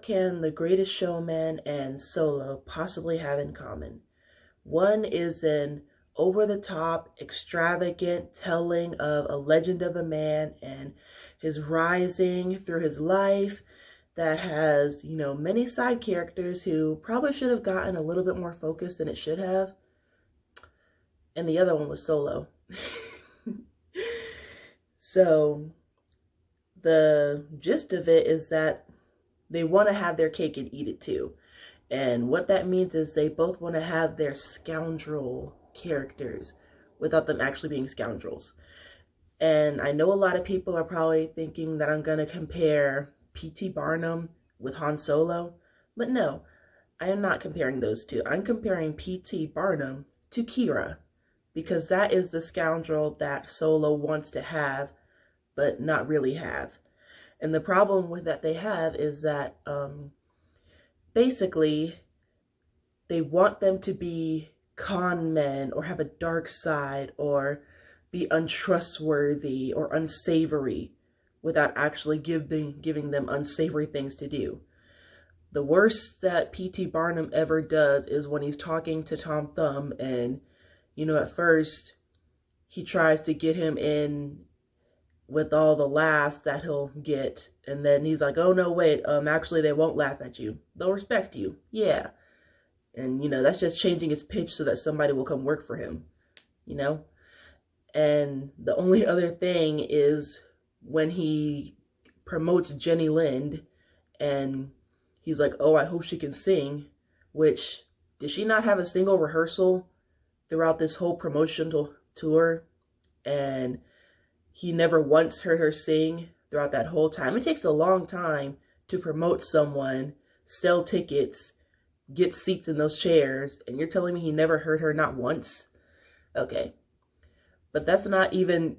can The Greatest Showman and Solo possibly have in common? One is an over-the-top, extravagant telling of a legend of a man and his rising through his life that has, many side characters who probably should have gotten a little bit more focus than it should have. And the other one was Solo. So the gist of it is that they want to have their cake and eat it too. And what that means is they both want to have their scoundrel characters without them actually being scoundrels. And I know a lot of people are probably thinking that I'm going to compare P.T. Barnum with Han Solo, but no, I am not comparing those two. I'm comparing P.T. Barnum to Kira, because that is the scoundrel that Solo wants to have, but not really have. And the problem with that they have is that basically they want them to be con men or have a dark side or be untrustworthy or unsavory without actually giving them unsavory things to do. The worst that P.T. Barnum ever does is when he's talking to Tom Thumb and, at first he tries to get him in with all the laughs that he'll get, and then he's like, oh no, wait, actually they won't laugh at you. They'll respect you. Yeah. And, that's just changing his pitch so that somebody will come work for him, And the only other thing is when he promotes Jenny Lind and he's like, oh, I hope she can sing, which, did she not have a single rehearsal throughout this whole promotional tour? And he never once heard her sing throughout that whole time. It takes a long time to promote someone, sell tickets, get seats in those chairs, and you're telling me he never heard her not once? Okay. But that's not even,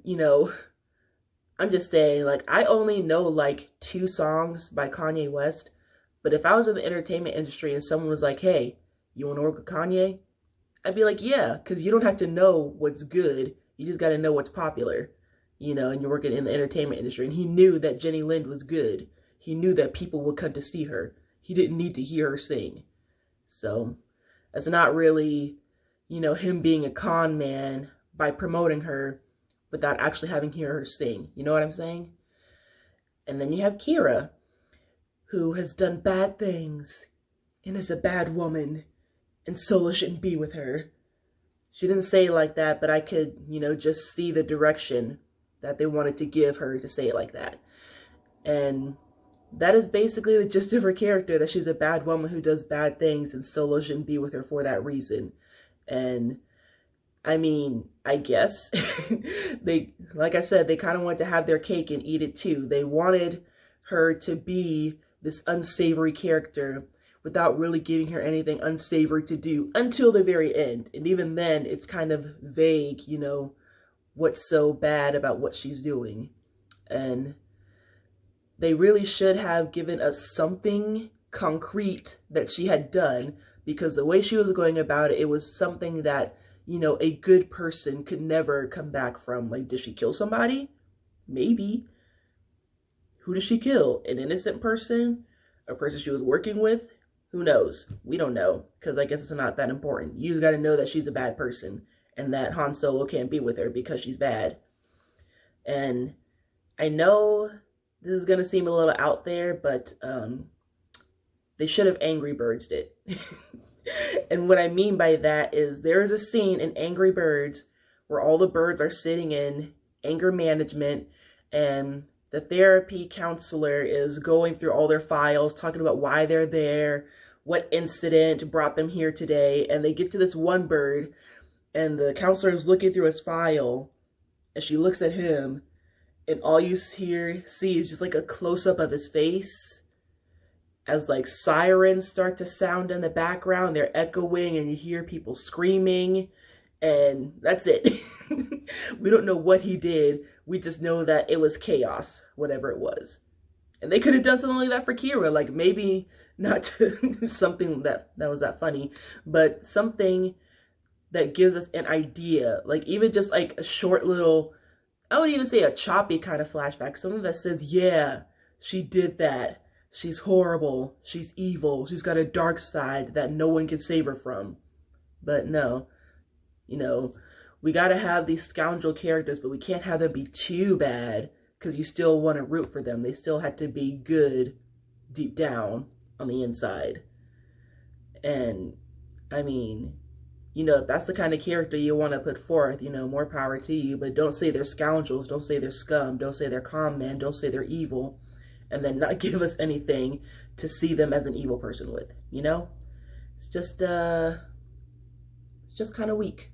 I'm just saying, I only know 2 songs by Kanye West, but if I was in the entertainment industry and someone was like, hey, you want to work with Kanye? I'd be like, yeah, because you don't have to know what's good. You just got to know what's popular, and you're working in the entertainment industry. And he knew that Jenny Lind was good. He knew that people would come to see her. He didn't need to hear her sing. So that's not really, him being a con man by promoting her without actually having hear her sing. You know what I'm saying? And then you have Kira, who has done bad things and is a bad woman, and Solo shouldn't be with her. She didn't say it like that, but I could, just see the direction that they wanted to give her to say it like that. And that is basically the gist of her character, that she's a bad woman who does bad things and Solo shouldn't be with her for that reason. And I mean, I guess they, like I said, they kind of wanted to have their cake and eat it too. They wanted her to be this unsavory character without really giving her anything unsavory to do until the very end. And even then, it's kind of vague, what's so bad about what she's doing. And they really should have given us something concrete that she had done, because the way she was going about it, it was something that, a good person could never come back from. Did she kill somebody? Maybe. Who did she kill? An innocent person? A person she was working with? Who knows? We don't know, because I guess it's not that important. You just got to know that she's a bad person and that Han Solo can't be with her because she's bad. And I know this is going to seem a little out there, but they should have Angry Birds'd it. And what I mean by that is there is a scene in Angry Birds where all the birds are sitting in anger management, and the therapy counselor is going through all their files, talking about why they're there, what incident brought them here today. And they get to this one bird, and the counselor is looking through his file, and she looks at him, and all you see is just a close-up of his face as sirens start to sound in the background. They're echoing and you hear people screaming, and that's it. We don't know what he did. We just know that it was chaos, whatever it was. And they could have done something like that for Kira. Maybe not something that was that funny, but something that gives us an idea. Even just a short little, I would even say a choppy kind of flashback. Something that says, yeah, she did that. she's horrible, she's evil, she's got a dark side that no one can save her from. But no, you know, we got to have these scoundrel characters, but we can't have them be too bad because you still want to root for them. They still have to be good deep down on the inside. And I mean, you know, that's the kind of character you want to put forth, you know, more power to you, but don't say they're scoundrels, don't say they're scum, don't say they're con men, don't say they're evil, and then not give us anything to see them as an evil person with, you know? It's just kind of weak.